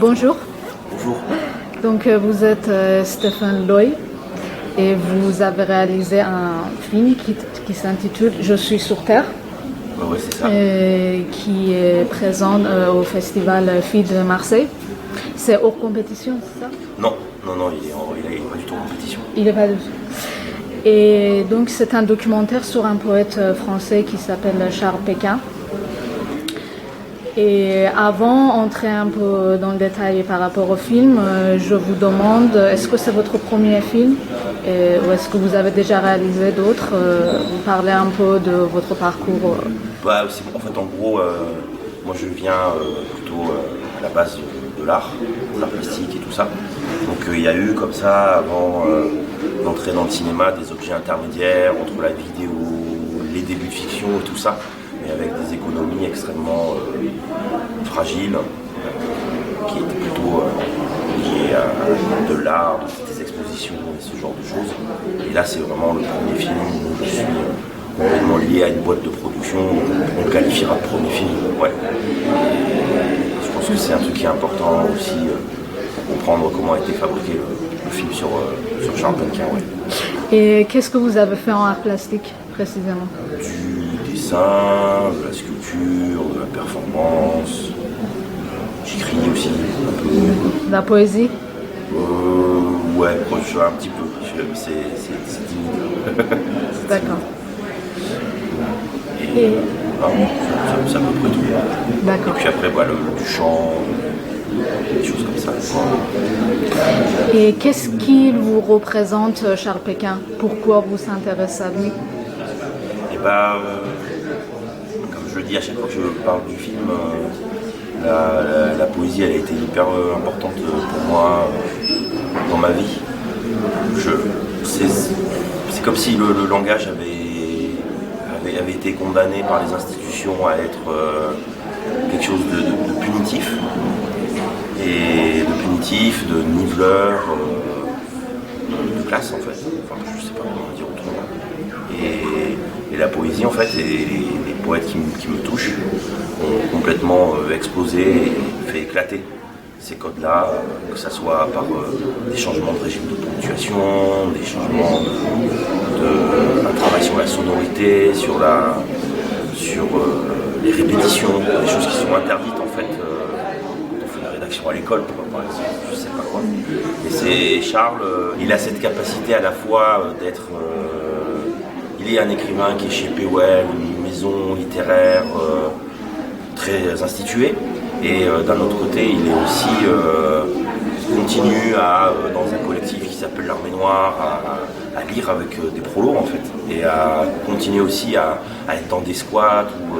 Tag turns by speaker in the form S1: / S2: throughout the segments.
S1: Bonjour,
S2: Bonjour.
S1: donc vous êtes Stéphane Loy et vous avez réalisé un film qui s'intitule Je suis sur Terre,
S2: Ouais, c'est ça.
S1: qui est présent au festival Filles de Marseille. C'est hors compétition, c'est ça?
S2: Non, il est pas du tout en compétition.
S1: Il n'est pas dessus. Et donc c'est un documentaire sur un poète français qui s'appelle Charles Péquin. Et avant d'entrer un peu dans le détail par rapport au film, je vous demande, est-ce que c'est votre premier film ou est-ce que vous avez déjà réalisé d'autres? Vous parlez un peu de votre parcours.
S2: Bah, en fait, en gros, moi je viens plutôt à la base de l'art plastique et tout ça. Donc il y a eu comme ça, avant d'entrer dans le cinéma, des objets intermédiaires entre la vidéo, les débuts de fiction et tout ça, mais avec des économies extrêmement fragiles, qui étaient plutôt liées à de l'art, des expositions et ce genre de choses. Et là, c'est vraiment le premier film où je suis complètement lié à une boîte de production, on le qualifiera de premier film. Ouais. Et je pense que c'est un truc qui est important aussi pour comprendre comment a été fabriqué le film sur Charles Péquin. Ouais.
S1: Et qu'est-ce que vous avez fait en art plastique précisément?
S2: Du dessin, de la sculpture, de la performance. J'écris aussi un peu.
S1: De la poésie?
S2: Ouais, un petit peu. C'est timide.
S1: D'accord.
S2: Et c'est à peu près tout.
S1: D'accord.
S2: Et puis après, du chant, des choses comme ça.
S1: Et qu'est-ce qui vous représente, Charles Péquin? Pourquoi vous vous intéressez à lui?
S2: Et comme je le dis à chaque fois que je parle du film, la poésie elle a été hyper importante pour moi dans ma vie. C'est comme si le langage avait été condamné par les institutions à être quelque chose de punitif. Et de niveleur, de classe en fait. Enfin, je sais pas comment dire autrement. Et la poésie en fait, et les poètes qui me touchent ont complètement explosé et fait éclater ces codes-là, que ce soit par des changements de régime de ponctuation, des changements un travail sur la sonorité, sur les répétitions, des choses qui sont interdites en fait quand on fait la rédaction à l'école, par exemple, je sais pas quoi. Et c'est Charles, il a cette capacité à la fois d'être il est un écrivain qui est chez Pewell, une maison littéraire très instituée, et d'un autre côté, il est aussi continue dans un collectif qui s'appelle l'Armée Noire, à lire avec des prolos en fait, et à continuer aussi à être dans des squats ou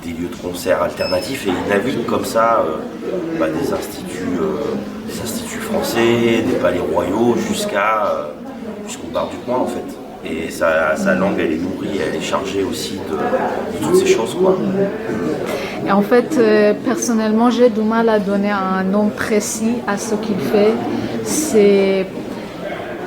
S2: des lieux de concert alternatifs, et il navigue comme ça des instituts français, des palais royaux jusqu'au bar du coin en fait. Et sa langue, elle est nourrie, elle est chargée aussi de toutes ces choses, quoi.
S1: Et en fait, personnellement, j'ai du mal à donner un nom précis à ce qu'il fait. C'est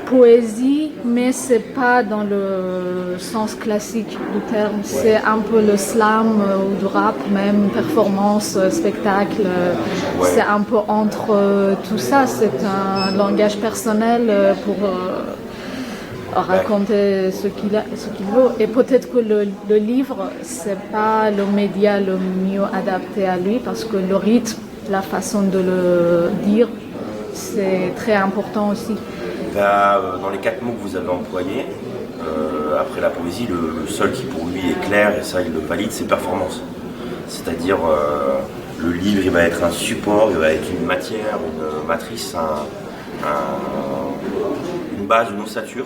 S1: poésie, mais c'est pas dans le sens classique du terme. Ouais. C'est un peu le slam ou du rap, même performance, spectacle. Ouais. C'est un peu entre tout ça. C'est un langage personnel pour raconter ce qu'il veut. Et peut-être que le livre, c'est pas le média le mieux adapté à lui, parce que le rythme, la façon de le dire, c'est très important aussi.
S2: Dans les 4 mots que vous avez employés, après la poésie, le seul qui pour lui est clair, et ça il le valide, c'est performance. C'est-à-dire le livre, il va être un support, il va être une matière, une matrice, une base, une ossature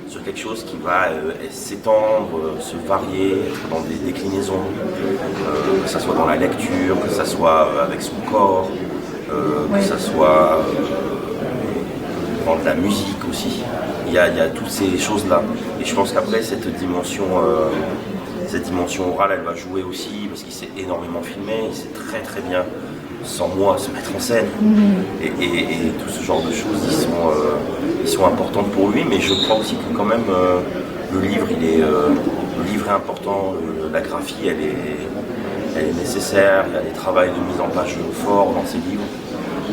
S2: sur quelque chose qui va s'étendre, se varier, être dans des déclinaisons, que ce soit dans la lecture, que ce soit avec son corps, que ce soit dans de la musique aussi. Il y a toutes ces choses-là. Et je pense qu'après, cette dimension orale, elle va jouer aussi, parce qu'il s'est énormément filmé, il sait très très bien, sans moi, se mettre en scène. Et tout ce genre de choses, ils sont importantes pour lui, mais je crois aussi que quand même, le livre est important, la graphie, elle est nécessaire, il y a des travaux de mise en page forts dans ces livres.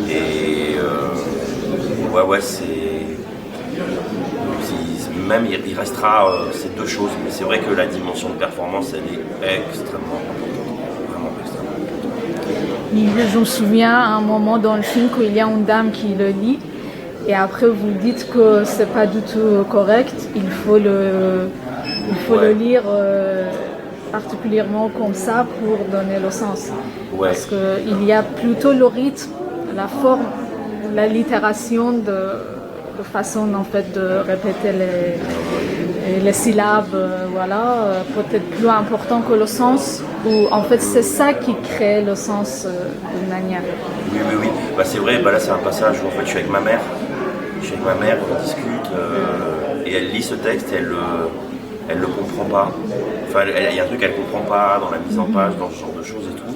S2: Et ouais, même il restera ces deux choses, mais c'est vrai que la dimension de performance, elle est extrêmement importante, vraiment extrêmement importante.
S1: Je me souviens à un moment dans le film qu'il y a une dame qui le lit et après vous dites que c'est pas du tout correct, il faut le lire particulièrement comme ça pour donner le sens.
S2: Ouais.
S1: Parce qu'il y a plutôt le rythme, la forme, la littération de façon en fait de répéter les syllabes, peut-être plus important que le sens, ou en fait c'est ça qui crée le sens d'une manière.
S2: Oui. C'est vrai, là c'est un passage où en fait je suis avec ma mère, on discute, et elle lit ce texte et elle le comprend pas. Enfin, il y a un truc qu'elle comprend pas dans la mise en page, dans ce genre de choses et tout.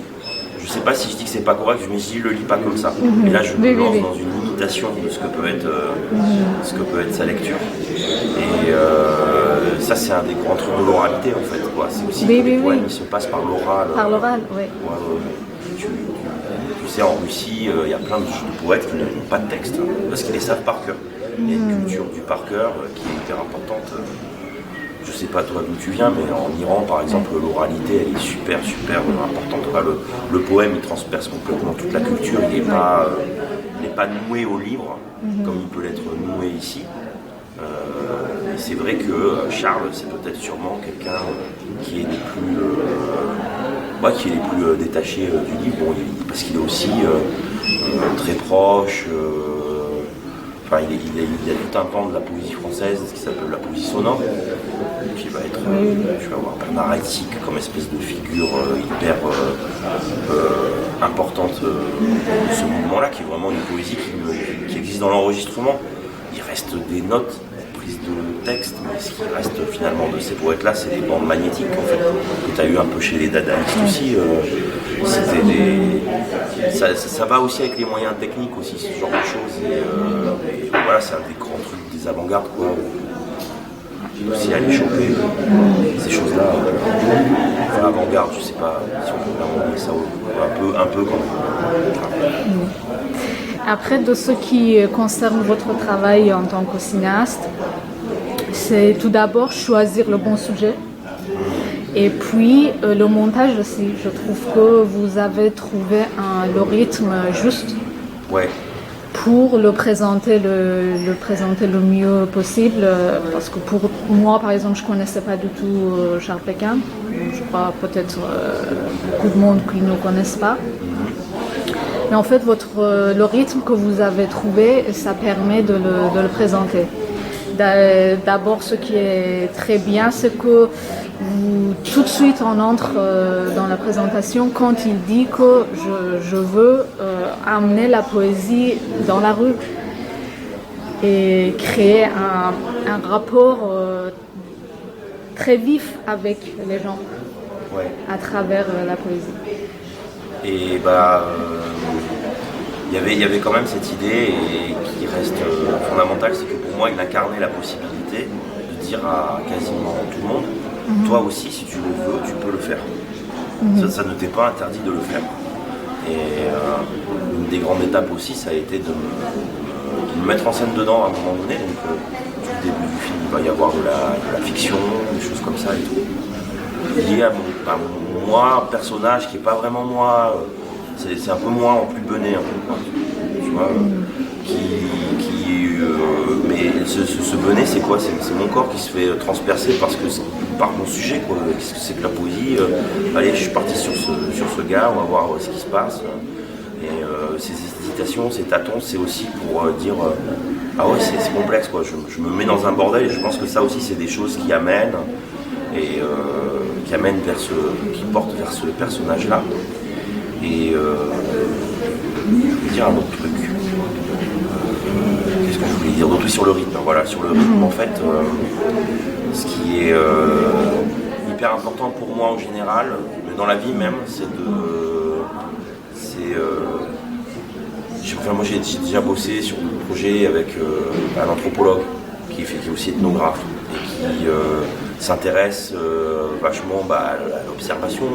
S2: Je sais pas si je dis que c'est pas correct, je me dis le lis pas comme ça. Et là je me lance dans une imitation de ce que peut être sa lecture. Et ça c'est un des grands trucs de l'oralité en fait, quoi. C'est aussi que les poèmes ils se passent par l'oral.
S1: Par l'oral, oui.
S2: Tu sais, en Russie, il y a plein de poètes qui n'ont pas de texte, parce qu'ils les savent par cœur. Il y a une culture du par cœur qui est hyper importante. Je sais pas toi d'où tu viens, mais en Iran par exemple, l'oralité elle est super importante. Le poème il transperce complètement toute la culture, il n'est pas noué au livre, comme il peut l'être noué ici. Et c'est vrai que Charles, c'est peut-être sûrement quelqu'un qui est les plus détachés du livre, parce qu'il est aussi très proche. Il y a tout un pan de la poésie française, ce qui s'appelle la poésie sonore, qui va être, tu vas avoir Bernard Haitink comme espèce de figure hyper importante de ce mouvement-là, qui est vraiment une poésie qui existe dans l'enregistrement. Il reste des notes prises de texte, mais ce qui reste finalement de ces poètes-là, c'est des bandes magnétiques en fait, que tu as eu un peu chez les dadaïstes aussi. Ça va aussi avec les moyens techniques aussi, ce genre de choses. Et voilà, c'est un des grands trucs des avant-gardes, quoi. Aussi aller choper ces choses-là. Enfin, avant-garde, je sais pas si on peut vraiment dire ça, un peu quand même.
S1: Après, de ce qui concerne votre travail en tant que cinéaste, c'est tout d'abord choisir le bon sujet. Et puis le montage aussi, je trouve que vous avez trouvé le rythme juste pour le présenter le mieux possible. Parce que pour moi, par exemple, je ne connaissais pas du tout Charles Péquin. Je crois peut-être beaucoup de monde qui ne connaissent pas. Mais en fait, le rythme que vous avez trouvé, ça permet de le présenter. D'abord, ce qui est très bien, c'est que tout de suite on entre dans la présentation quand il dit que je veux amener la poésie dans la rue et créer un rapport très vif avec les gens à travers la poésie.
S2: Et il y avait quand même cette idée et qui reste fondamentale, c'est que pour moi il incarnait la possibilité de dire à quasiment tout le monde, toi aussi si tu le veux, tu peux le faire. Ça ne t'est pas interdit de le faire. Et une des grandes étapes aussi, ça a été de me mettre en scène dedans à un moment donné. Donc tout le début du film, il va y avoir de la fiction, des choses comme ça et tout. Lié à moi, personnage qui n'est pas vraiment moi. C'est un peu moi en plus bené, un peu, quoi. Tu vois, mais ce bené, c'est quoi? C'est mon corps qui se fait transpercer par mon sujet, quoi. Qu'est-ce que c'est que la poésie? Allez, je suis parti sur ce gars, on va voir ce qui se passe. Et ces hésitations, ces tâtons, c'est aussi pour dire ah ouais, c'est complexe, quoi. Je me mets dans un bordel et je pense que ça aussi, c'est des choses qui amènent et qui portent vers ce personnage-là. Et je voulais dire un autre truc. Qu'est-ce que je voulais dire d'autre? Sur le rythme. Voilà, sur le rythme, en fait, ce qui est hyper important pour moi en général, mais dans la vie même, moi j'ai déjà bossé sur des projets avec un anthropologue qui est aussi ethnographe et qui s'intéresse vachement à l'observation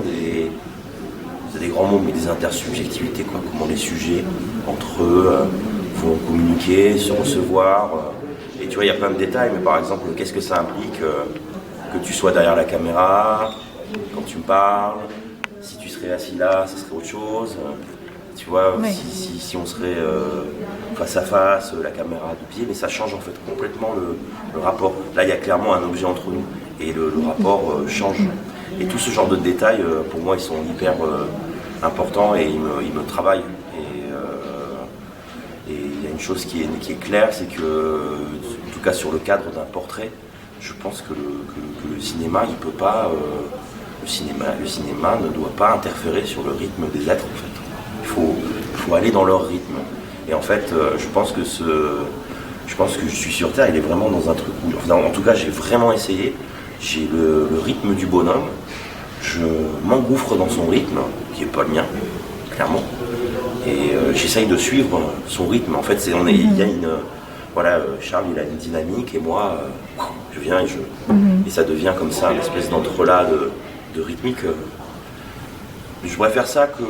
S2: c'est des grands mots, mais des intersubjectivités, quoi. Comment les sujets, entre eux, vont communiquer, se recevoir. Et tu vois, il y a plein de détails, mais par exemple, qu'est-ce que ça implique que tu sois derrière la caméra, quand tu me parles, si tu serais assis là, ça serait autre chose. Tu vois,
S1: Oui.
S2: si on serait face à face, la caméra du pied, mais ça change en fait complètement le rapport. Là, il y a clairement un objet entre nous et le rapport change. Et tout ce genre de détails, pour moi, ils sont hyper importants et ils me travaillent. Et il y a une chose qui est claire, c'est que, en tout cas sur le cadre d'un portrait, je pense que le cinéma, il peut pas, le cinéma ne doit pas interférer sur le rythme des êtres en fait. Il faut aller dans leur rythme. Et en fait, je pense que je suis sur Terre, il est vraiment dans un truc où, enfin, en tout cas, j'ai vraiment essayé. J'ai le rythme du bonhomme. Je m'engouffre dans son rythme, qui n'est pas le mien, clairement. Et j'essaye de suivre son rythme. En fait, il y a une, voilà, Charles, il a une dynamique et moi, je viens et ça devient comme ça, une espèce d'entrelac de rythmique. Je préfère ça que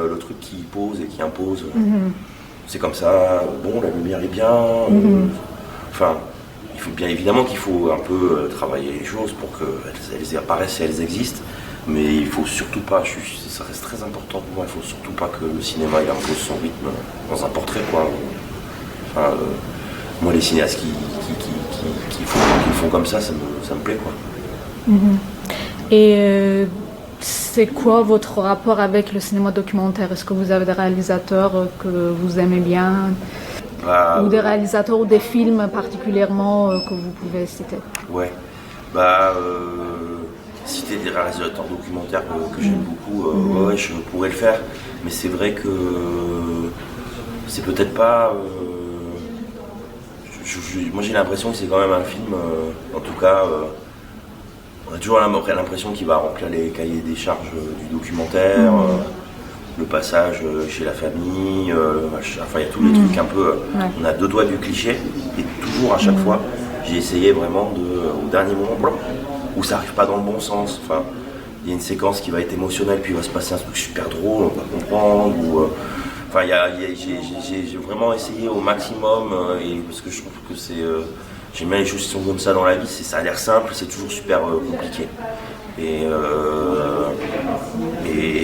S2: le truc qui pose et qui impose. C'est comme ça, bon, la lumière est bien. Enfin, il faut bien évidemment qu'il faut un peu travailler les choses pour qu'elles apparaissent et elles existent. Mais il faut surtout pas, ça reste très important pour moi, il faut surtout pas que le cinéma il impose son rythme dans un portrait, quoi. Enfin, moi, les cinéastes qui font comme ça me plaît, quoi.
S1: Et c'est quoi votre rapport avec le cinéma documentaire? Est-ce que vous avez des réalisateurs que vous aimez bien? Ou des réalisateurs ou des films particulièrement que vous pouvez citer?
S2: Ouais, citer des réalisateurs documentaires que j'aime beaucoup, ouais, je pourrais le faire, mais c'est vrai que c'est peut-être pas. Moi j'ai l'impression que c'est quand même un film, en tout cas, on a toujours l'impression qu'il va remplir les cahiers des charges du documentaire, le passage chez la famille, enfin il y a tous les trucs un peu. On a deux doigts du cliché, et toujours à chaque fois, j'ai essayé vraiment au dernier moment, où ça arrive pas dans le bon sens. Enfin, il y a une séquence qui va être émotionnelle, puis il va se passer un truc super drôle, on va comprendre. Enfin, j'ai vraiment essayé au maximum, et parce que je trouve que c'est. J'aime bien les choses qui sont comme ça dans la vie, ça a l'air simple, c'est toujours super compliqué. Et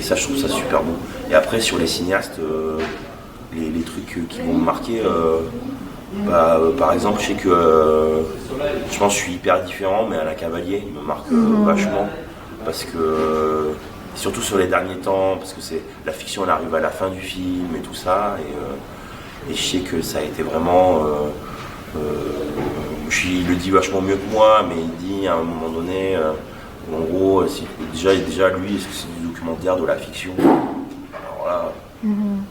S2: ça, je trouve ça super bon. Et après, sur les cinéastes, les trucs qui vont me marquer. Par exemple, je sais que je pense que je suis hyper différent, mais Alain Cavalier, il me marque vachement, parce que surtout sur les derniers temps, parce que la fiction, elle arrive à la fin du film et tout ça, et je sais que ça a été vraiment, il le dit vachement mieux que moi, mais il dit à un moment donné, en gros, déjà lui, est-ce que c'est du documentaire, de la fiction? Alors là,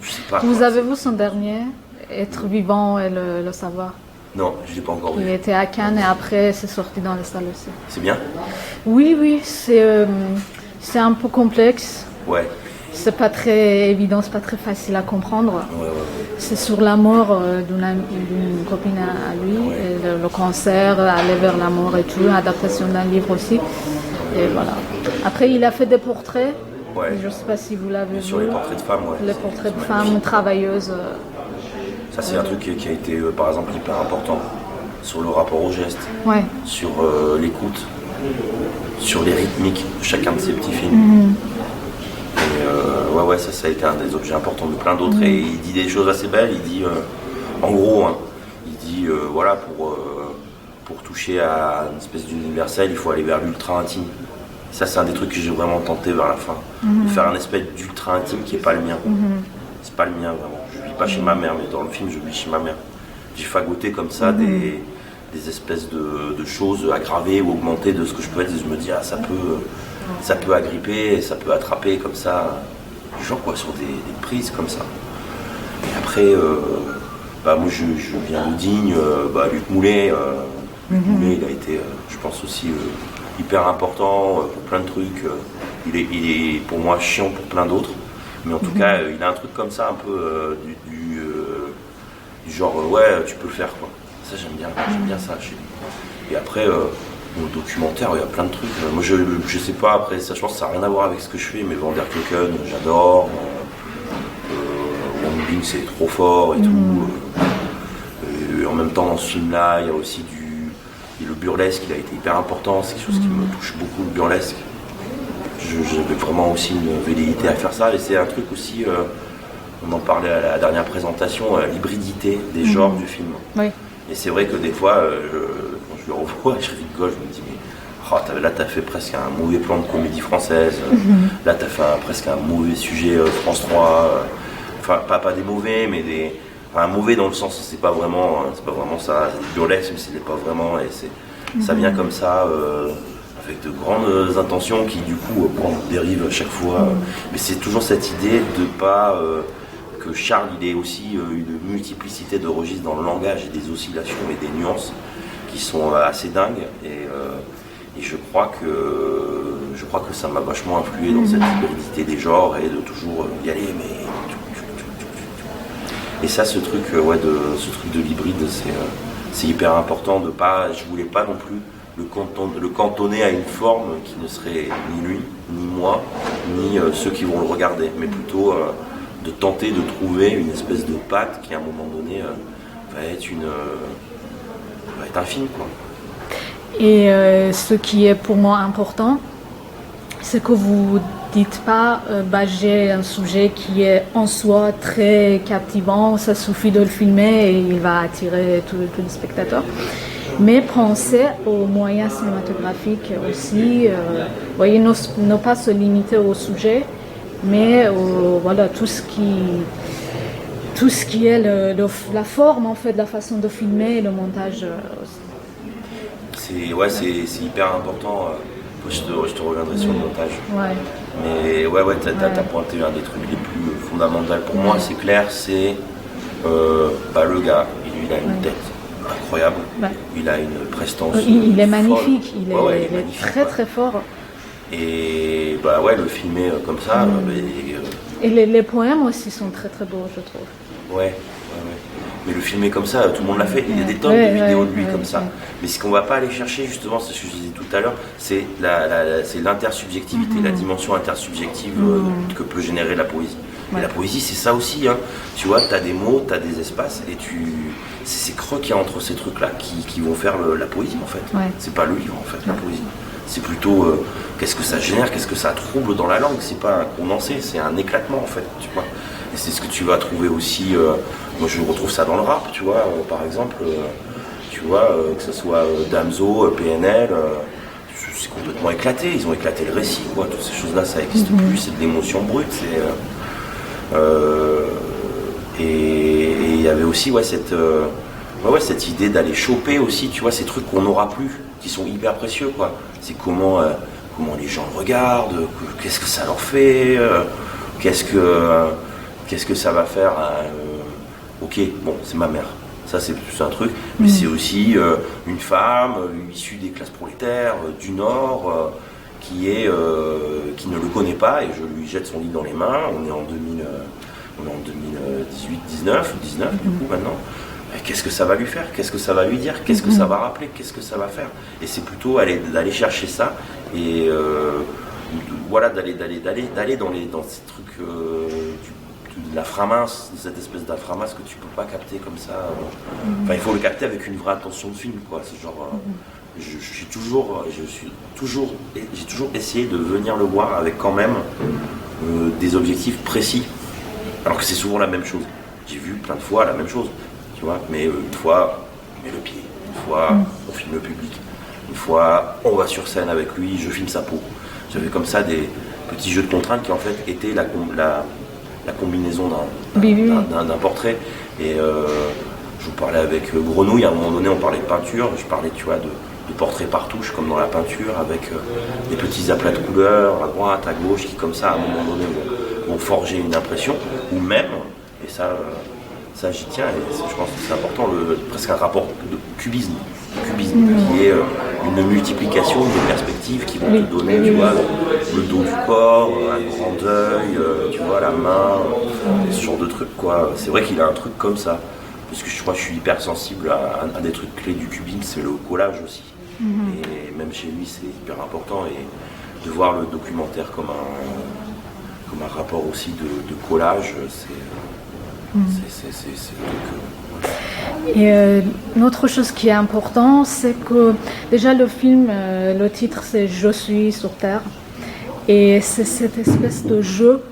S2: je sais pas.
S1: Vous avez-vous son dernier? Être vivant et le savoir.
S2: Non, je ne l'ai pas encore vu.
S1: Il était à Cannes et après c'est sorti dans les salles aussi.
S2: C'est bien?
S1: Oui, c'est un peu complexe.
S2: Ouais.
S1: C'est pas très évident, c'est pas très facile à comprendre.
S2: Ouais.
S1: C'est sur la mort d'une copine à lui, et le cancer, aller vers la mort et tout, adaptation d'un livre aussi. Et voilà. Après, il a fait des portraits.
S2: Ouais.
S1: Je ne sais pas si vous l'avez vu.
S2: Sur les portraits de femmes, ouais.
S1: Les portraits de femmes travailleuses.
S2: Ça, c'est un truc qui a été, par exemple, hyper important. Sur le rapport au geste, sur l'écoute, sur les rythmiques de chacun de ces petits films. Et ça a été un des objets importants de plein d'autres. Et il dit des choses assez belles. Il dit, en gros, il dit, voilà, pour toucher à une espèce d'universel, il faut aller vers l'ultra intime. Ça, c'est un des trucs que j'ai vraiment tenté vers la fin. De faire un espèce d'ultra intime qui n'est pas le mien. C'est pas le mien, vraiment. Je vis pas chez ma mère, mais dans le film, je vis chez ma mère. J'ai fagoté comme ça des espèces de choses aggravées ou augmentées de ce que je peux être. Et je me dis, ça peut agripper, ça peut attraper comme ça. Genre quoi, sur des prises comme ça. Et après, moi je viens de Digne, Luc Moulet. Luc Moulet, il a été, je pense aussi, hyper important pour plein de trucs. Il est pour moi chiant pour plein d'autres. Mais en tout cas, il a un truc comme ça, un peu du genre, tu peux le faire, quoi. Ça, j'aime bien ça chez lui. Et après, Au documentaire, il y a plein de trucs. Moi, je sais pas, après, ça, je pense que ça n'a rien à voir avec ce que je fais, mais Van der Keuken, j'adore. Wong Bing, c'est trop fort et tout. Et en même temps, dans ce film-là, il y a aussi le burlesque, il a été hyper important. C'est quelque chose qui me touche beaucoup, le burlesque. J'avais vraiment aussi une velléité à faire ça. Et c'est un truc aussi, on en parlait à la dernière présentation, l'hybridité des genres du film.
S1: Oui.
S2: Et c'est vrai que des fois, quand je le revois, je rigole, je me dis, mais là, t'as fait presque un mauvais plan de comédie française. Là, t'as fait presque un mauvais sujet France 3. Enfin, pas des mauvais, mais un mauvais dans le sens, c'est pas vraiment ça. C'est du burlesque, mais c'est pas vraiment. Et ça vient comme ça, avec de grandes intentions qui, du coup, dérivent à chaque fois. Mais c'est toujours cette idée de pas. Que Charles, il est aussi une multiplicité de registres dans le langage et des oscillations et des nuances qui sont assez dingues. Et je crois que ça m'a vachement influé dans cette hybridité des genres et de toujours y aller, mais. Et ça, ce truc de l'hybride, c'est hyper important de pas. Je voulais pas non plus le cantonner à une forme qui ne serait ni lui, ni moi, ni ceux qui vont le regarder, mais plutôt de tenter de trouver une espèce de patte qui à un moment donné va être un film, quoi.
S1: Et ce qui est pour moi important, c'est que vous dites pas j'ai un sujet qui est en soi très captivant, ça suffit de le filmer et il va attirer tous les spectateurs. Mais pensez aux moyens cinématographiques aussi, voyez, ne pas se limiter au sujet, mais voilà, tout ce qui est la forme, en fait, la façon de filmer et le montage aussi.
S2: C'est hyper important. Je te reviendrai sur le montage.
S1: Ouais.
S2: Mais t'as pointé un des trucs les plus fondamentaux pour moi, c'est clair, c'est le gars, il a une tête incroyable, il a une prestance.
S1: Il est magnifique,
S2: folle.
S1: il est très très fort.
S2: Et le filmer comme ça.
S1: Et les poèmes aussi sont très très beaux, je trouve.
S2: Ouais. Mais le filmer comme ça, tout le monde l'a fait. Il y a des tonnes de vidéos de lui comme ça. Mais ce qu'on va pas aller chercher, justement, c'est ce que je disais tout à l'heure, c'est l'intersubjectivité, la dimension intersubjective que peut générer la poésie. Et la poésie, c'est ça aussi. Hein. Tu vois, tu as des mots, tu as des espaces, et c'est ces creux qu'il y a entre ces trucs-là qui vont faire la poésie, en fait.
S1: Ouais.
S2: C'est pas le livre, en fait, la poésie. C'est plutôt qu'est-ce que ça génère, qu'est-ce que ça trouble dans la langue. C'est pas un condensé, c'est un éclatement, en fait. Tu vois. Et c'est ce que tu vas trouver aussi. Moi, je retrouve ça dans le rap, tu vois. Par exemple, tu vois, que ce soit Damso, PNL, c'est complètement éclaté. Ils ont éclaté le récit, quoi. Toutes ces choses-là, ça n'existe plus. C'est de l'émotion brute. Et il y avait aussi cette idée d'aller choper aussi, tu vois, ces trucs qu'on n'aura plus, qui sont hyper précieux, quoi. C'est comment les gens le regardent, qu'est-ce que ça leur fait, qu'est-ce que ça va faire ok, bon, c'est ma mère, ça c'est plus un truc, mais c'est aussi une femme issue des classes prolétaires du Nord qui ne le connaît pas, et je lui jette son livre dans les mains. On est en 2018, 19 du coup maintenant. Et qu'est-ce que ça va lui faire? Qu'est-ce que ça va lui dire? Qu'est-ce que ça va rappeler? Qu'est-ce que ça va faire? Et c'est plutôt d'aller chercher ça et d'aller dans ces trucs de la framasse, de cette espèce d'inframasse que tu peux pas capter comme ça. Enfin, il faut le capter avec une vraie attention de film, quoi. C'est genre, j'ai toujours essayé de venir le voir avec quand même des objectifs précis, alors que c'est souvent la même chose. J'ai vu plein de fois la même chose, tu vois. Mais une fois, on met le pied. Une fois, on filme le public. Une fois, on va sur scène avec lui, je filme sa peau. J'avais comme ça des petits jeux de contraintes qui en fait étaient la combinaison d'un portrait. Et je vous parlais avec Grenouille, à un moment donné on parlait de peinture, je parlais, tu vois, de portraits par touche comme dans la peinture, avec des petits aplats de couleurs à droite, à gauche, qui comme ça à un moment donné vont forger une impression, ou même, et ça j'y tiens, et je pense que c'est important, presque un rapport de cubisme qui est une multiplication de perspectives qui vont te donner, tu vois, le dos du corps, un grand œil, tu vois, la main, ce genre de trucs, quoi. C'est vrai qu'il a un truc comme ça, parce que je crois que je suis hyper sensible à un des trucs clés du cubisme, c'est le collage aussi. Et même chez lui, c'est hyper important. Et de voir le documentaire comme un rapport aussi de collage,
S1: Et une autre chose qui est importante, c'est que déjà le film, le titre c'est Je suis sur Terre. Et c'est cette espèce de jeu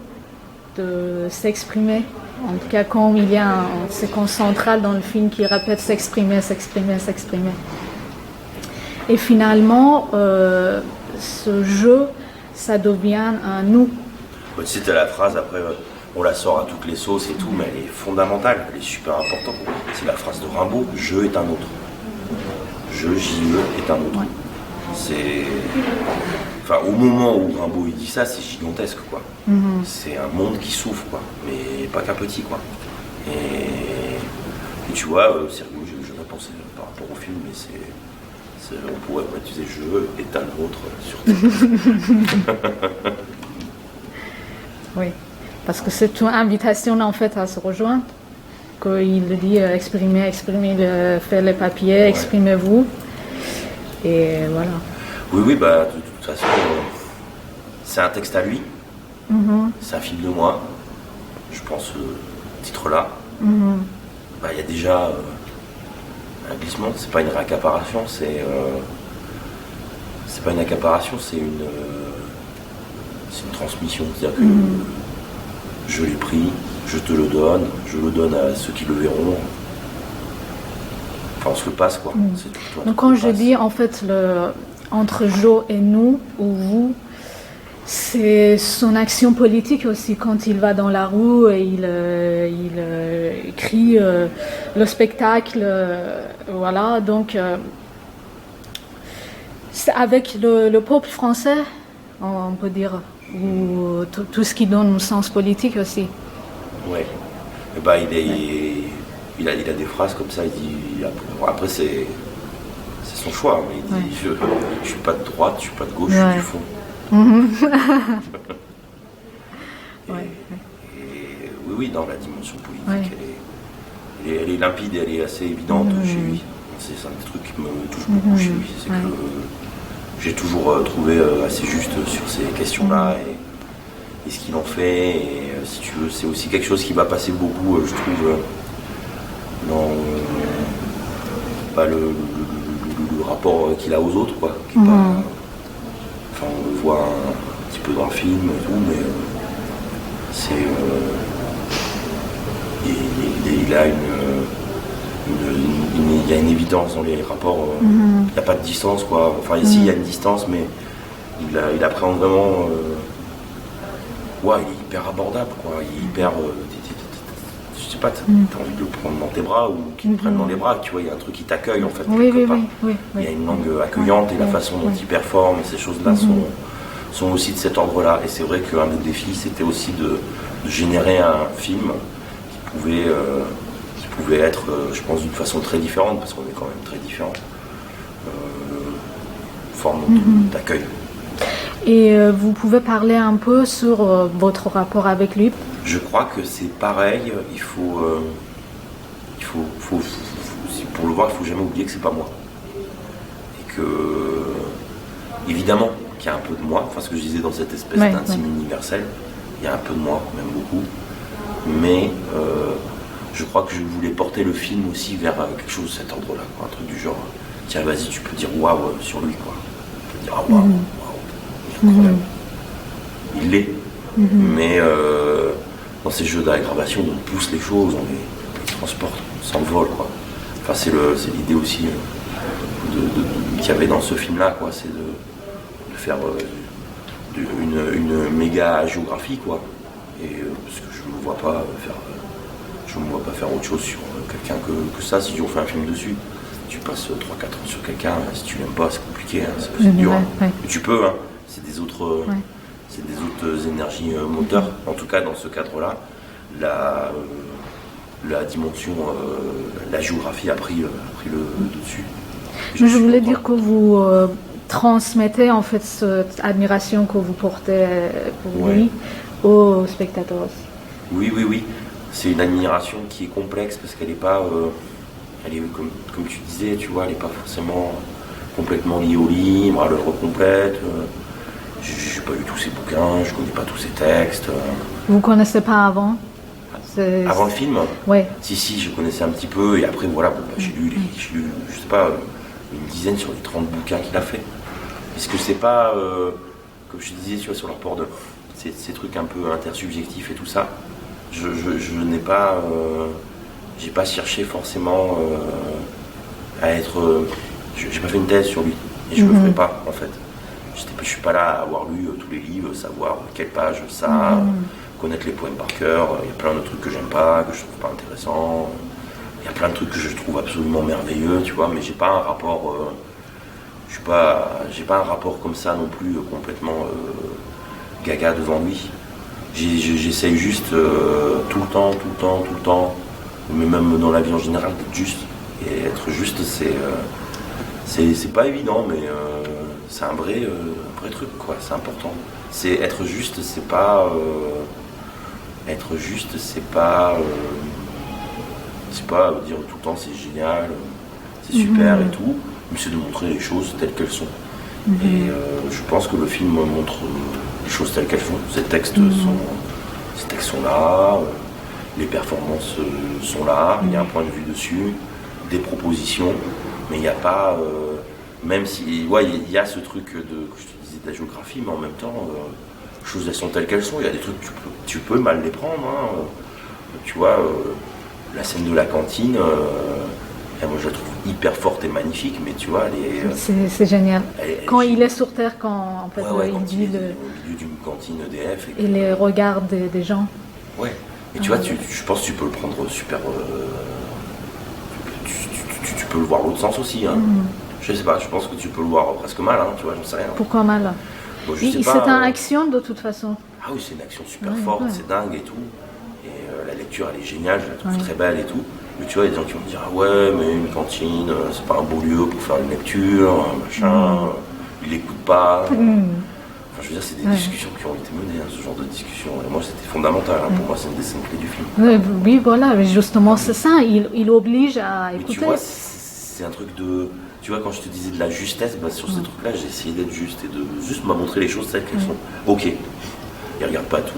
S1: de s'exprimer. En tout cas, quand il y a une séquence centrale dans le film qui répète s'exprimer, s'exprimer, s'exprimer. Et finalement, ce jeu, ça devient un nous.
S2: Tu sais, t'as la phrase, après, on la sort à toutes les sauces et tout, mais elle est fondamentale, elle est super importante. C'est la phrase de Rimbaud, je est un autre. Je, J-E, est un autre. C'est... Enfin, au moment où Rimbaud il dit ça, c'est gigantesque, quoi. C'est un monde qui souffre, quoi. Mais pas qu'un petit, quoi. Et tu vois, c'est rigolo, j'ai jamais pensé par rapport au film, mais on pourrait utiliser je est un autre sur Terre.
S1: Oui, parce que c'est une invitation en fait à se rejoindre. Qu'il dit exprimez, faites les papiers, exprimez-vous. Et voilà.
S2: Oui, bah de toute façon, c'est un texte à lui. C'est un film de moi. Je pense ce titre-là. Bah, il y a déjà un glissement. C'est pas une réaccaparation, c'est pas une accaparation, c'est une transmission. C'est-à-dire que je l'ai pris, je te le donne, je le donne à ceux qui le verront. Enfin, on se le passe, quoi. C'est tout,
S1: donc quand je dis en fait entre Jo et nous, ou vous, c'est son action politique aussi quand il va dans la rue et il crie le spectacle, voilà. Donc c'est avec le peuple français, on peut dire, ou tout ce qui donne un sens politique aussi. Ouais.
S2: Et bah, il a des phrases comme ça. Il dit après c'est son choix, mais il dit je suis pas de droite, je suis pas de gauche, je suis du fond. Oui, dans la dimension politique, elle est limpide, elle est assez évidente chez lui. C'est un des trucs qui me touche beaucoup chez lui, c'est que j'ai toujours trouvé assez juste sur ces questions-là et ce qu'il en fait. Et si tu veux, c'est aussi quelque chose qui va passer beaucoup, je trouve, dans le rapport qu'il a aux autres, quoi. Enfin, on le voit un petit peu dans le film et tout, mais c'est il a il y a une évidence dans les rapports. Il n'y a pas de distance, quoi. Enfin, ici, il y a une distance, mais il appréhende vraiment. Il est hyper abordable, quoi. Il est hyper. Je sais pas, t'as envie de le prendre dans tes bras ou qu'il te prenne dans les bras, tu vois. Il y a un truc qui t'accueille, en fait.
S1: Oui.
S2: Il y a une langue accueillante et la façon dont il performe et ces choses-là sont aussi de cet ordre-là. Et c'est vrai qu'un des défis, c'était aussi de générer un film qui pouvait être, je pense, d'une façon très différente, parce qu'on est quand même très différents, forme d'accueil. Et
S1: vous pouvez parler un peu sur votre rapport avec lui?
S2: Je crois que c'est pareil, il faut pour le voir, il ne faut jamais oublier que c'est pas moi. Et que, évidemment, qu'il y a un peu de moi, enfin ce que je disais dans cette espèce d'intime universel, il y a un peu de moi, même beaucoup, mais je crois que je voulais porter le film aussi vers quelque chose de cet ordre-là, quoi, un truc du genre, tiens vas-y, tu peux dire waouh sur lui, quoi. Tu peux dire ah waouh, il est incroyable. Il l'est, mais dans ces jeux d'aggravation, on pousse les choses, on les transporte, on s'envole, quoi. Enfin c'est l'idée aussi qu'il y avait dans ce film-là, quoi, c'est de faire une méga géographie, quoi. Et parce que je ne me vois pas faire autre chose sur quelqu'un que ça. Si on fait un film dessus, tu passes 3-4 ans sur quelqu'un, si tu l'aimes pas, c'est compliqué, hein, c'est dur. Mais tu peux, hein, c'est des autres énergies moteurs. En tout cas, dans ce cadre-là, la dimension, la géographie a pris le dessus.
S1: Je voulais dire que vous transmettez en fait cette admiration que vous portez pour lui aux spectateurs.
S2: Oui. C'est une admiration qui est complexe parce qu'elle n'est pas, elle est comme tu disais, tu vois, elle n'est pas forcément complètement lié au livre, à l'œuvre complète. Je n'ai pas lu tous ses bouquins, je ne connais pas tous ses textes.
S1: Vous ne connaissez pas avant?
S2: Avant le film?
S1: Ouais.
S2: Si, je connaissais un petit peu, et après, voilà, j'ai lu, je sais pas, une dizaine sur les 30 bouquins qu'il a fait. Parce que c'est pas, comme je te disais, tu vois, sur le rapport de ces trucs un peu intersubjectifs et tout ça, je n'ai pas, j'ai pas cherché forcément à être, j'ai pas fait une thèse sur lui, et je le ferai pas, en fait. Je suis pas là à avoir lu tous les livres, savoir quelle page ça, connaître les poèmes par cœur. Il y a plein de trucs que j'aime pas, que je trouve pas intéressants. Il y a plein de trucs que je trouve absolument merveilleux, tu vois, mais j'ai pas un rapport, j'ai pas un rapport comme ça non plus complètement gaga devant lui. J'essaye juste tout le temps, mais même dans la vie en général, d'être juste. Et être juste, c'est pas évident, mais c'est un vrai truc, quoi. C'est important. C'est être juste, c'est pas dire tout le temps c'est génial, c'est super et tout, mais c'est de montrer les choses telles qu'elles sont. Et je pense que le film montre les choses telles qu'elles sont. Ces textes sont là, les performances sont là, il y a un point de vue dessus, des propositions, mais il n'y a pas, même si, ouais, il y a ce truc que je te disais de la géographie, mais en même temps, les choses elles sont telles qu'elles sont. Il y a des trucs tu peux mal les prendre, hein. Tu vois, la scène de la cantine, moi je la trouve hyper forte et magnifique, mais tu vois,
S1: c'est génial. Quand il est sur Terre, quand en fait, il dit
S2: au milieu d'une cantine EDF.
S1: Et les regards des gens.
S2: Ouais, et tu vois, je pense que tu peux le prendre super. Tu peux le voir l'autre sens aussi, hein. Je sais pas, je pense que tu peux le voir presque mal, hein, tu vois, j'en sais rien.
S1: Pourquoi mal?
S2: Bon,
S1: c'est une action de toute façon.
S2: Ah oui, c'est une action super forte, c'est dingue et tout. Et la lecture, elle est géniale, je la trouve très belle et tout. Mais tu vois, il y a des gens qui vont me dire, ah ouais, mais une cantine, c'est pas un beau lieu pour faire une lecture, machin, il l'écoute pas. Enfin, je veux dire, c'est des discussions qui ont été menées, hein, ce genre de discussion. Et moi, c'était fondamental, hein, pour moi, c'est une des scènes clés du film.
S1: Oui, voilà, mais justement, c'est ça, il oblige à écouter.
S2: Mais tu vois, c'est un truc de... Tu vois, quand je te disais de la justesse, sur ces trucs-là, j'ai essayé d'être juste et de juste me montrer les choses telles qu'elles sont. Ok, il regarde pas tout,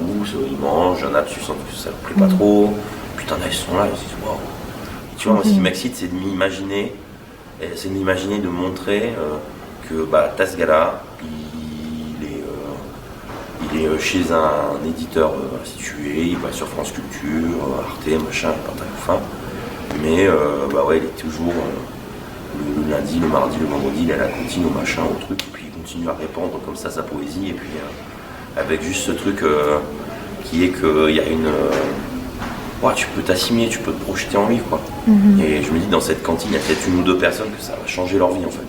S2: il mange, il y en a, tu sens que ça ne plaît pas trop. Putain, ils sont là, ils se disent waouh. Tu vois, moi, ce qui m'excite, c'est de m'imaginer, de montrer que t'as ce gars-là, il est chez un éditeur institué, il va sur France Culture, Arte, machin, Pantaloufin, mais il est toujours le lundi, le mardi, le vendredi, il est à la cantine, au machin, au truc, et puis il continue à répandre comme ça sa poésie, et puis avec juste ce truc qui est qu'il y a une... tu peux t'assimiler, tu peux te projeter en lui, quoi. Et je me dis, dans cette cantine, il y a peut-être une ou deux personnes que ça va changer leur vie, en fait.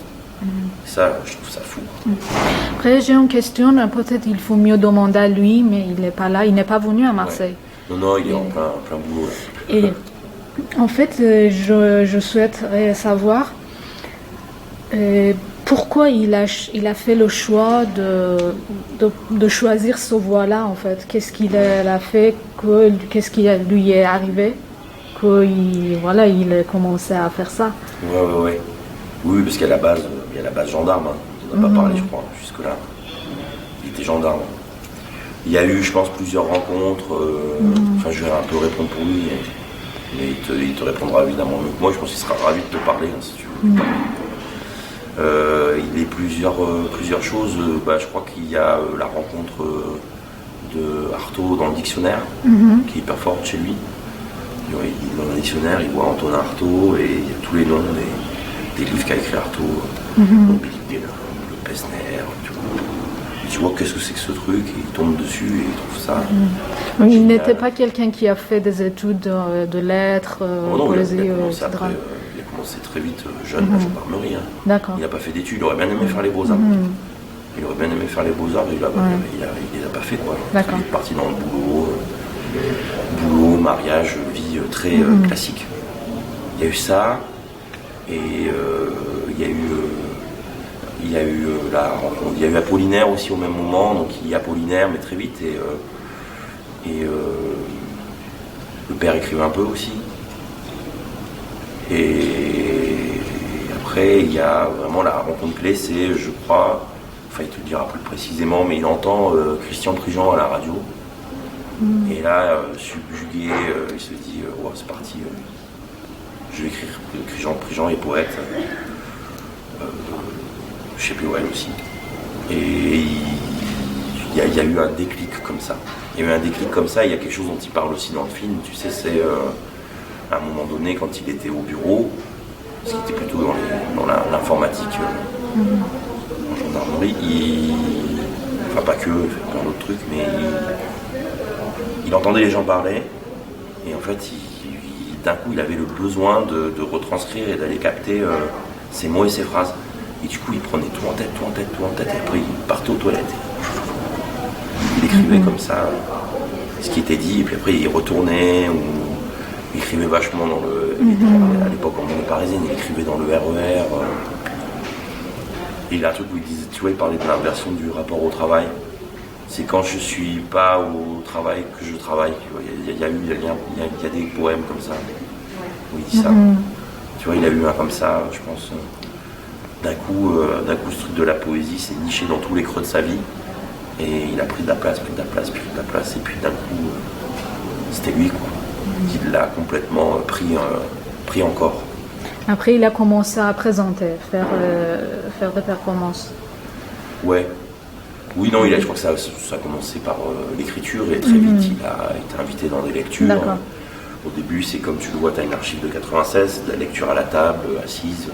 S2: Et ça, je trouve ça fou.
S1: Après, j'ai une question, peut-être il faut mieux demander à lui, mais il n'est pas là, il n'est pas venu à Marseille.
S2: Ouais. Non, il est en plein boulot. Là.
S1: Et en fait, je souhaiterais savoir pourquoi il a fait le choix de choisir ce voie-là, en fait. Qu'est-ce qu'il a fait, qu'est-ce qui lui est arrivé, qu'il a commencé à faire ça.
S2: Ouais. Oui, parce qu'à la base, il y a la base gendarme, hein. On n'a pas parlé, je crois, jusque-là. Il était gendarme. Il y a eu, je pense, plusieurs rencontres. Enfin, je vais un peu répondre pour lui, mais il te répondra évidemment mieux que moi. Je pense qu'il sera ravi de te parler, hein, si tu veux. Il y a plusieurs choses. Je crois qu'il y a la rencontre de Artaud dans le dictionnaire, qui est hyper forte chez lui. Dans le dictionnaire, il voit Antonin Artaud et il y a tous les noms des livres qu'a écrit Artaud, Mobilité, le Pesner, tout. Et tu vois qu'est-ce que c'est que ce truc, et il tombe dessus et il trouve ça.
S1: Il n'était pas quelqu'un qui a fait des études de lettres, poésie, etc.
S2: Il a commencé très vite, jeune, à la gendarmerie. Hein.
S1: D'accord.
S2: Il n'a pas fait d'études, il aurait bien aimé faire les beaux-arts. Il aurait bien aimé faire les beaux-arts, mais il les a pas fait, quoi. Il est parti dans le boulot, mariage, vie très classique. Il y a eu ça, et il y a eu la rencontre. Il y a eu Apollinaire aussi au même moment, donc il y a Apollinaire, mais très vite, et le père écrivait un peu aussi. Et après, il y a vraiment la rencontre clé, c'est, je crois, enfin il te le dira plus précisément, mais il entend Christian Prigent à la radio. Et là, subjugué, il se dit, ouais, c'est parti, je vais écrire. Prigent est poète, chez POL aussi. Et il y a eu un déclic comme ça. Il y a eu un déclic comme ça, il y a quelque chose dont il parle aussi dans le film, tu sais, c'est à un moment donné, quand il était au bureau, parce qu'il était plutôt dans l'informatique, en gendarmerie, enfin pas que, il fait plein d'autres trucs, mais il entendait les gens parler, et en fait, d'un coup, il avait le besoin de retranscrire et d'aller capter ses mots et ses phrases. Et du coup, il prenait tout en tête, et après, il partait aux toilettes. Il écrivait comme ça ce qui était dit, et puis après, il retournait, ou il écrivait vachement dans le... À l'époque, en banlieue parisienne, il écrivait dans le RER. Et il a un truc où il disait, tu vois, il parlait de l'inversion du rapport au travail. C'est quand je suis pas au travail que je travaille. Il y a des poèmes comme ça où il dit ça. Tu vois, il a eu un comme ça, je pense. D'un coup, ce truc de la poésie s'est niché dans tous les creux de sa vie. Et il a pris de la place, et puis d'un coup, c'était lui, quoi. Il l'a complètement pris en corps.
S1: Après, il a commencé à présenter, faire des performances.
S2: Ouais. Oui, non, je crois que ça a commencé par l'écriture, et très vite, il a été invité dans des lectures.
S1: D'accord.
S2: Au début, c'est comme tu le vois, tu as une archive de 96, de la lecture à la table, assise.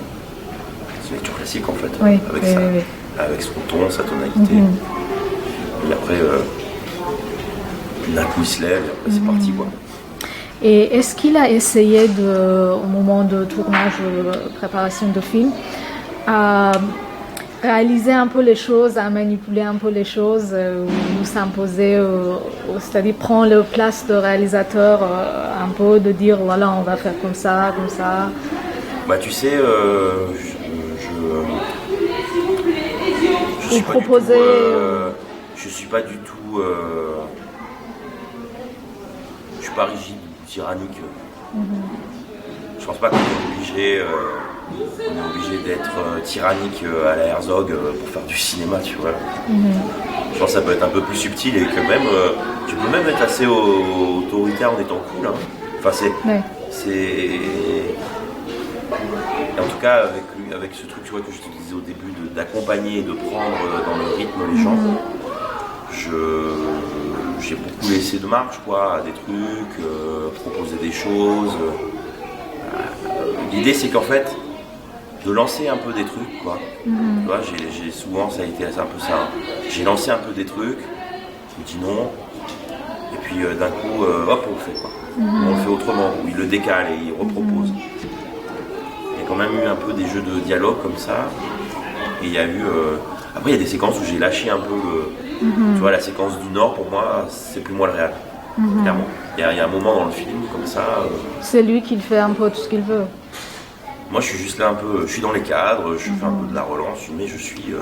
S2: C'est une lecture classique, en fait,
S1: oui,
S2: avec son ton, sa tonalité. Et après, d'un coup, il se lève, et après, c'est parti, quoi.
S1: Et est-ce qu'il a essayé, au moment de tournage, préparation de film, à réaliser un peu les choses, à manipuler un peu les choses, ou s'imposer, c'est-à-dire prendre la place de réalisateur un peu, de dire voilà, on va faire comme ça.
S2: Bah tu sais, je suis pas du tout, je suis pas rigide, tyrannique. Je pense pas qu'on est obligé d'être tyrannique à la Herzog pour faire du cinéma, tu vois. Je pense que ça peut être un peu plus subtil, et que même tu peux même être assez autoritaire en étant cool. Hein. Enfin en tout cas avec ce truc, tu vois, que je te disais au début, d'accompagner et de prendre dans le rythme les gens. J'ai beaucoup laissé de marge, quoi, à des trucs, proposer des choses. L'idée, c'est qu'en fait, de lancer un peu des trucs, quoi. Tu vois, j'ai souvent, ça a été un peu ça. J'ai lancé un peu des trucs, je me dis non, et puis d'un coup, hop, on le fait, quoi. On le fait autrement, ou il le décale et il repropose. Il y a quand même eu un peu des jeux de dialogue comme ça, et il y a eu... Après, il y a des séquences où j'ai lâché un peu tu vois, la séquence du Nord, pour moi, c'est plus moi le réel. Clairement. Il y a un moment dans le film, comme ça...
S1: C'est lui qui fait un peu tout ce qu'il veut.
S2: Moi, je suis juste là un peu... Je suis dans les cadres, je fais un peu de la relance, mais je suis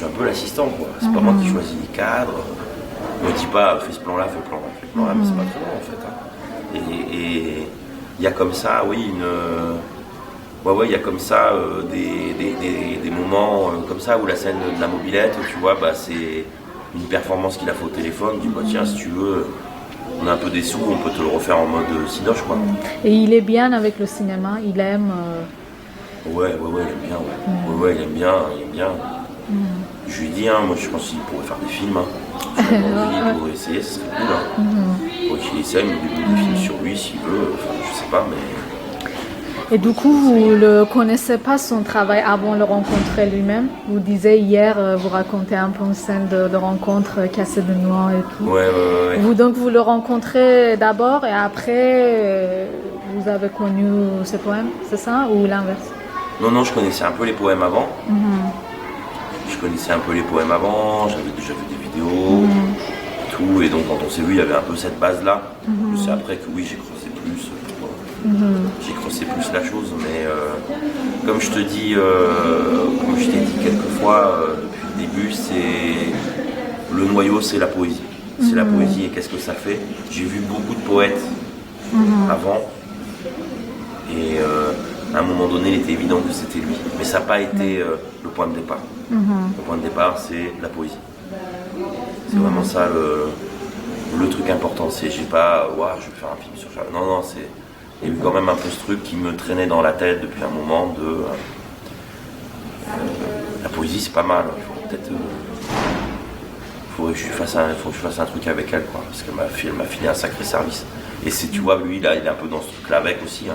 S2: un peu l'assistant, quoi. C'est pas moi qui choisis les cadres. On me dit pas, fais ce plan-là, fais ce plan-là, mais c'est pas très bon, en fait. Hein. Et il y a comme ça, oui, il y a comme ça des moments comme ça où la scène de la mobilette, tu vois, bah, c'est une performance qu'il a fait au téléphone. Du coup, tiens, si tu veux, on a un peu des sous, on peut te le refaire en mode cinoche, quoi.
S1: Et il est bien avec le cinéma, il aime.
S2: Ouais, il aime bien, ouais. Ouais, il aime bien. Je lui dis, hein, moi je pense qu'il pourrait faire des films. Hein. Il pourrait essayer, ce serait cool. Hein. Faut qu'il essaye, mais des films sur lui s'il veut, enfin, je sais pas, mais.
S1: Et du coup, vous ne connaissez pas son travail avant de le rencontrer lui-même? Vous disiez hier, vous racontez un peu une scène de rencontre, cassée de noix et tout.
S2: Ouais.
S1: Donc vous le rencontrez d'abord et après, vous avez connu ses poèmes, c'est ça? Ou l'inverse?
S2: Non, je connaissais un peu les poèmes avant. J'avais déjà vu des vidéos, tout. Et donc quand on s'est vu, il y avait un peu cette base-là. Je sais après que oui, j'ai creusé plus. J'ai creusé plus la chose, mais comme je te dis, comme je t'ai dit quelques fois depuis le début, c'est le noyau, c'est la poésie. C'est la poésie, et qu'est-ce que ça fait? J'ai vu beaucoup de poètes avant, et à un moment donné, il était évident que c'était lui. Mais ça n'a pas été le point de départ. Le point de départ, c'est la poésie. C'est vraiment ça le truc important. C'est, j'ai pas, je vais faire un film sur Charles. Non, il y a eu quand même un peu ce truc qui me traînait dans la tête depuis un moment de... la poésie, c'est pas mal. Il faut peut-être... faut que je fasse un truc avec elle, quoi, parce qu'elle m'a filé un sacré service. Et c'est, tu vois, lui, là, il est un peu dans ce truc-là avec aussi.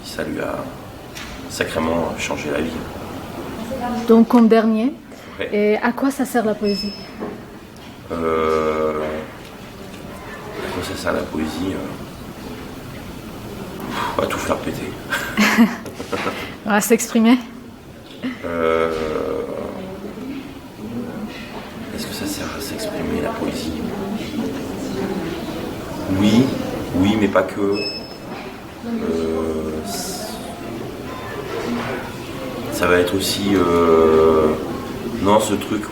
S2: Ça lui a sacrément changé la vie.
S1: Donc, comme dernier,
S2: Ouais.
S1: et à quoi ça sert la poésie?
S2: À quoi ça sert la poésie? À tout faire péter.
S1: À s'exprimer?
S2: Est-ce que ça sert à s'exprimer, la poésie? Oui, mais pas que. Ça va être aussi non, ce truc,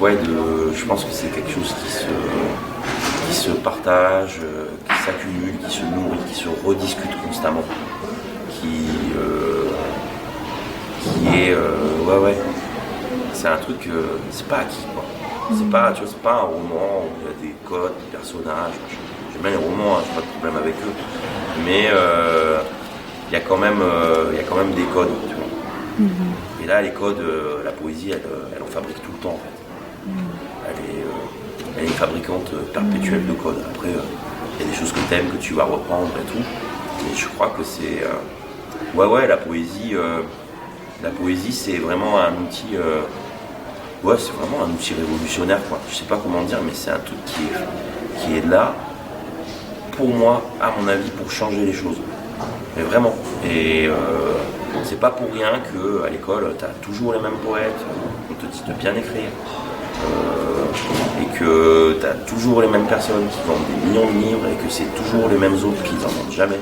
S2: je pense que c'est quelque chose qui se partage, qui s'accumule, qui se nourrit, qui se rediscute constamment, qui est c'est un truc, c'est pas acquis, quoi. C'est pas, tu vois, c'est pas un roman où il y a des codes, des personnages, machin. J'aime bien les romans, j'ai pas de problème avec eux, mais il y a quand même des codes, tu vois. Et là, les codes, la poésie, elle en fabrique tout le temps, en fait. Elle est une fabricante perpétuelle de codes. Après, il y a des choses que tu aimes, que tu vas reprendre et tout. Mais je crois que c'est... la poésie, c'est vraiment un outil... c'est vraiment un outil révolutionnaire, quoi. Je sais pas comment dire, mais c'est un truc qui est là, pour moi, à mon avis, pour changer les choses. Mais vraiment. Et c'est pas pour rien qu'à l'école, tu as toujours les mêmes poètes, on te dit de bien écrire. Et que tu as toujours les mêmes personnes qui vendent des millions de livres et que c'est toujours les mêmes autres qui n'en vendent jamais.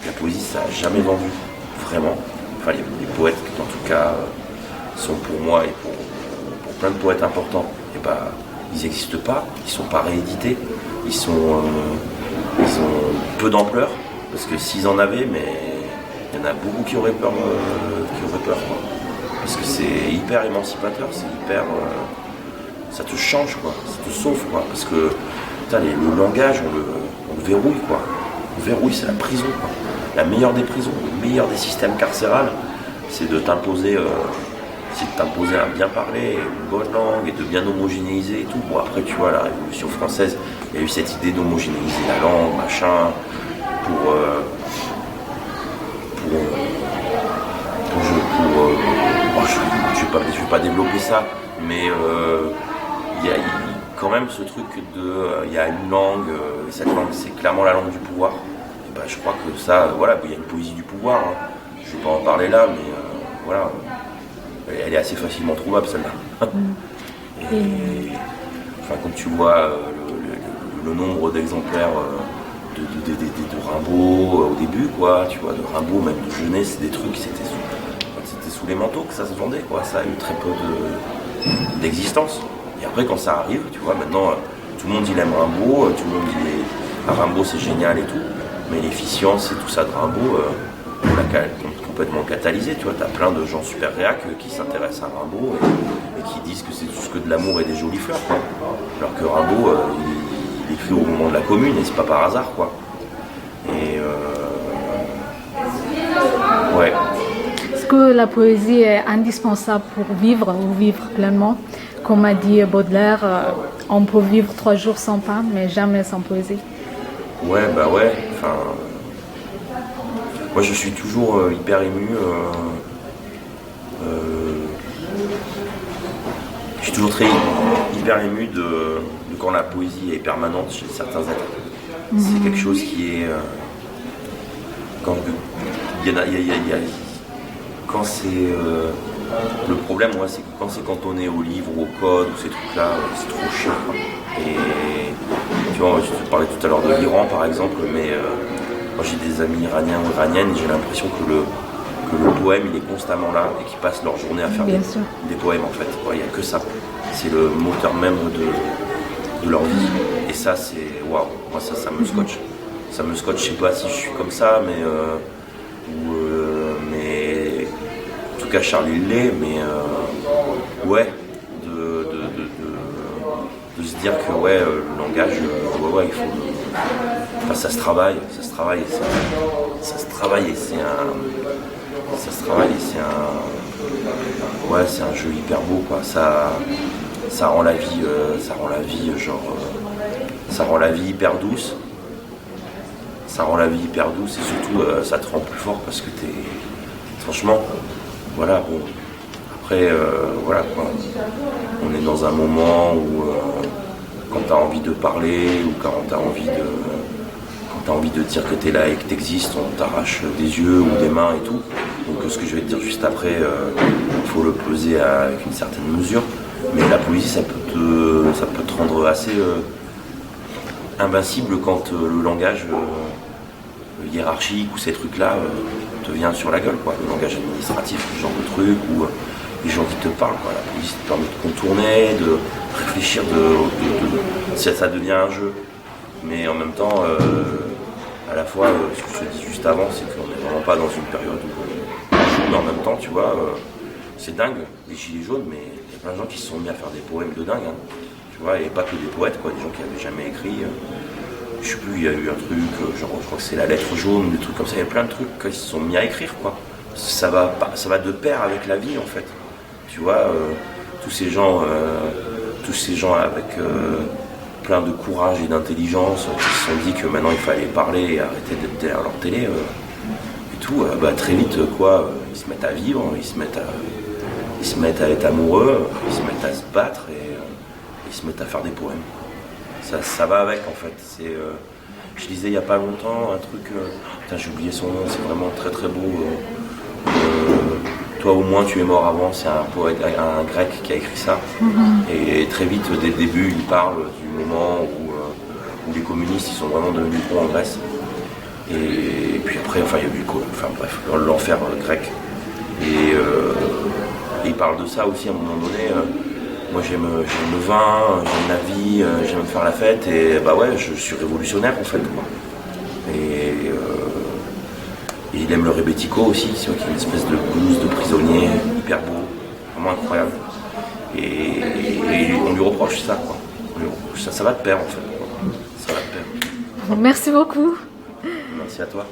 S2: La poésie, ça n'a jamais vendu, vraiment. Enfin, les poètes qui, en tout cas, sont pour moi et pour plein de poètes importants, ils n'existent pas, ils ne sont pas réédités, ils ont peu d'ampleur, parce que s'ils en avaient, mais il y en a beaucoup qui auraient peur, quoi. Parce que c'est hyper émancipateur, c'est hyper... ça te change, quoi, ça te sauve, quoi, parce que le langage, on le verrouille, quoi. On le verrouille, c'est la prison, quoi. La meilleure des prisons, le meilleur des systèmes carcérales, c'est de t'imposer un bien parler, une bonne langue et de bien homogénéiser et tout. Bon, après, tu vois, la Révolution française, il y a eu cette idée d'homogénéiser la langue, machin, je vais pas développer ça, mais il y a quand même ce truc il y a une langue, et cette langue, c'est clairement la langue du pouvoir. Et je crois que ça, il y a une poésie du pouvoir, hein. Je vais pas en parler là, mais voilà. Elle est assez facilement trouvable, celle-là. Comme tu vois, le nombre d'exemplaires de Rimbaud au début, quoi, tu vois, de Rimbaud, même de Genet, c'est des trucs, c'était sous les manteaux que ça se vendait, quoi. Ça a eu très peu d'existence. Et après, quand ça arrive, tu vois, maintenant, tout le monde il aime Rimbaud, tout le monde dit Rimbaud c'est génial et tout, mais l'efficience et tout ça de Rimbaud, on l'a complètement catalysé, tu vois, t'as plein de gens super réac qui s'intéressent à Rimbaud et qui disent que c'est tout ce que de l'amour et des jolies fleurs, quoi. Alors que Rimbaud, il écrit au moment de la Commune et c'est pas par hasard, quoi. Et ouais.
S1: Est-ce que la poésie est indispensable pour vivre ou vivre pleinement? Comme a dit Baudelaire, on peut vivre 3 jours sans pain, mais jamais sans poésie.
S2: Ouais. Enfin, moi, je suis toujours hyper ému. Je suis toujours hyper ému de quand la poésie est permanente chez certains êtres. C'est quelque chose qui est... quand c'est... le problème, moi, c'est que quand c'est cantonné au livre ou au code ou ces trucs-là, c'est trop chiant, quoi. Et tu vois, je te parlais tout à l'heure de l'Iran, par exemple, mais moi j'ai des amis iraniens ou iraniennes et j'ai l'impression que le poème, il est constamment là et qu'ils passent leur journée à faire des poèmes, en fait. Il n'y a que ça. C'est le moteur même de leur vie. Et ça, c'est... Waouh, moi, ça me scotche. Ça me scotche, je sais pas si je suis comme ça, mais cas Charles il l'est, mais ouais, de se dire que ouais, le langage, ouais, il faut. Enfin, ça se travaille, et c'est un jeu hyper beau, quoi. Ça rend la vie, ça rend la vie hyper douce. Ça rend la vie hyper douce et surtout ça te rend plus fort parce que franchement, voilà, bon. Après, voilà quoi. On est dans un moment où quand t'as envie de parler ou quand t'as envie de dire que t'es là et que t'existes, on t'arrache des yeux ou des mains et tout. Donc ce que je vais te dire juste après, il faut le peser avec une certaine mesure. Mais la poésie, ça peut te rendre assez invincible quand le langage hiérarchique ou ces trucs-là te vient sur la gueule, quoi. Le langage administratif, ce genre de truc, ou les gens qui te parlent, quoi. La poésie te permet de contourner, de réfléchir, ça devient un jeu. Mais en même temps, à la fois, ce que je te dis juste avant, c'est qu'on n'est vraiment pas dans une période où mais en même temps, tu vois, c'est dingue, les gilets jaunes, mais il y a plein de gens qui se sont mis à faire des poèmes de dingue, hein. Tu vois, et pas que des poètes, quoi, des gens qui n'avaient jamais écrit. Je sais plus, il y a eu un truc, genre je crois que c'est la lettre jaune, des trucs comme ça, il y a plein de trucs qu'ils se sont mis à écrire, quoi. Ça va de pair avec la vie, en fait. Tu vois, tous ces gens avec plein de courage et d'intelligence qui se sont dit que maintenant il fallait parler et arrêter d'être derrière leur télé et tout, très vite, quoi, ils se mettent à vivre, ils se mettent à être amoureux, ils se mettent à se battre et ils se mettent à faire des poèmes. Ça va avec, en fait. Je lisais il n'y a pas longtemps un truc, putain, j'ai oublié son nom, c'est vraiment très très beau. Toi au moins tu es mort avant, c'est un poète, un grec qui a écrit ça. Et très vite, dès le début, il parle du moment où les communistes ils sont vraiment devenus bons en Grèce. Et puis après, enfin il y a eu l'enfer grec. Et il parle de ça aussi à un moment donné. Moi j'aime le vin, j'aime la vie, j'aime faire la fête et bah ouais, je suis révolutionnaire en fait, quoi. Et il aime le rebetiko aussi, c'est qui est une espèce de blues de prisonnier, hyper beau, vraiment incroyable. Et on lui reproche ça, quoi. Ça va de pair en fait, quoi. Ça va de pair.
S1: Merci beaucoup.
S2: Merci à toi.